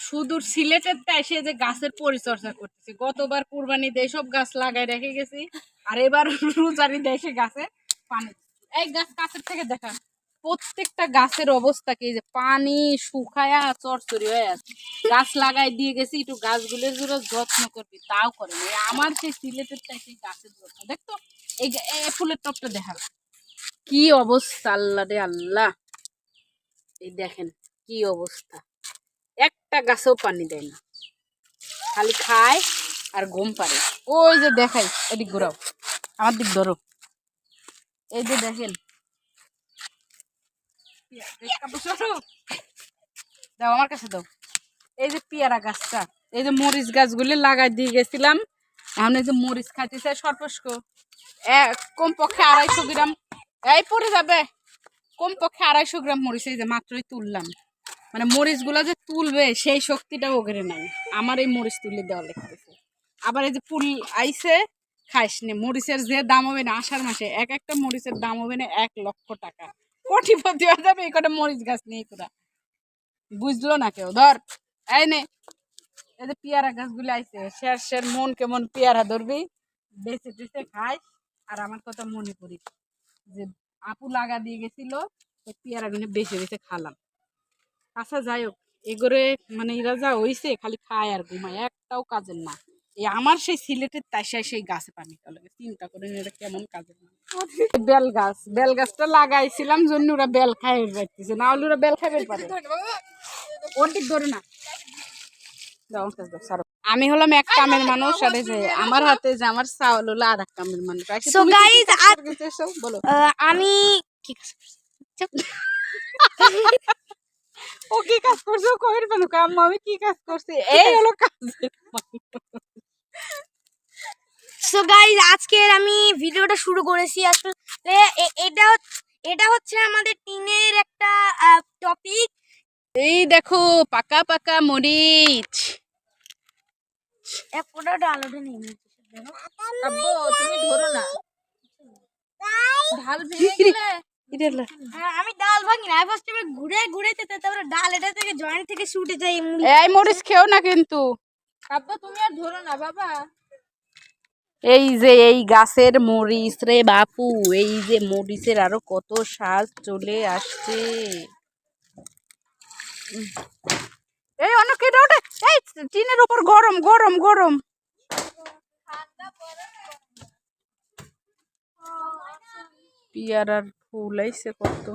সুদূর সিলেটের এসে যে গাছের পরিচর্যা করতেছি। গতবার কুরবানিতে সব গাছ লাগাই রেখে গেছি, আর এবার রোজারি দেশে গাছে পানি। এই গাছ কাছের থেকে দেখা, প্রত্যেকটা গাছের অবস্থা কি, যে পানি শুকায়া চরচরি হয়ে আছে। গাছ লাগাই দিয়ে গেছি, একটু গাছগুলোর জন্য যত্ন করবি, তাও করে না। আমার সেই সিলেটের সেই গাছের যত্ন দেখতো। এই ফুলের টপটা দেখা, কি অবস্থা, আল্লাহ রে আল্লাহ। এই দেখেন কি অবস্থা, একটা গাছেও পানি দেয় না, খালি খায় আর ঘুম পারে। ওই যে দেখাই, এদিক ঘোরাও, আমার দিক ধরো। এই যে দেখেন, দাও আমার কাছে দাও। এই যে পেয়ারা গাছটা, এই যে মরিচ গাছগুলি লাগাই দিয়ে গেছিলাম, এখন এই যে মরিচ খাইতেছে সর্বস্ক। কমপক্ষে 250 গ্রাম, এই পড়ে যাবে, কমপক্ষে 250 গ্রাম মরিচ এই যে মাত্রই তুললাম। মানে মরিচ গুলা যে তুলবে সেই শক্তিটা ওগরে নাই, আমার এই মরিচ তুলে দেওয়া লাগতেছে। আবার এই যে ফুল আইছে, খাইস নে, মরিচের যে দাম হবে না আষাঢ় মাসে, এক একটা মরিচের দাম হবে না 1 লক্ষ টাকা। কোটিপতি হয়ে যাবে এই কটা মরিচ গাছ নিয়ে তোরা, বুঝলো না কেউ। ধর এই নে, এই যে পেয়ারা গাছগুলি আইছে, শের মন কেমন পেয়ারা ধরবি, বেছে টেছে খাইস। আর আমার কথা মনে করি যে আপু লাগা দিয়ে গেছিল, পেয়ারা গুলো বেছে বেছে খালাম। আচ্ছা যাই হোক, এগোরে মানে এরা যা হইছে খালি খায় আর ঘুমায়, একটাও কাজের না। এই আমার সেই সিলেটের তাইসায় সেই গাছে পানি লাগে, চিন্তা করেন এটা কেমন কাজের না। বেল গাছটা লাগাইছিলাম জন্য ওরা বেল খাই যাইতেছে, না হলে ওরা বেল খাইবে পারে। ওর দিক ধরে না, আমি হলাম এক কামের মানুষ, আর যে আমার হাতে যে আমার চাউল হলো আর এক কামের মানুষ। সো গাইস বলো, আমি কি ও কি কাজ করছে, কইর পেন কাম, আমি কি কাজ করছি, এই হলো কাজ। সো গাইস আজকের আমি ভিডিওটা শুরু করেছি। আসলে এটা এটা হচ্ছে আমাদের টিনের একটা টপিক। এই দেখো পাকা পাকা মরিচ, এক ফোঁটা ডালটা নিয়ে আব্বু তুমি ধরো না, ঢাল ভেঙে গেলে। আমি ডাল ভাঙি না, ফার্স্ট টাইম ঘুরে ঘুরে তারপরে ডাল এটা থেকে জয়েন্ট থেকে শুটে যায়। এই মরিচ খেও না কিন্তু, আব্বু তুমি আর ধরো না বাবা। এই যে এই গাছের মরিচ রে বাপু, এই যে মরিচের আরো কত স্বাদ চলে আসছে। এই অনেক এটা ওঠে, এই টিনের উপর গরম গরম গরম। পেয়ারার ফুল আইছে কত।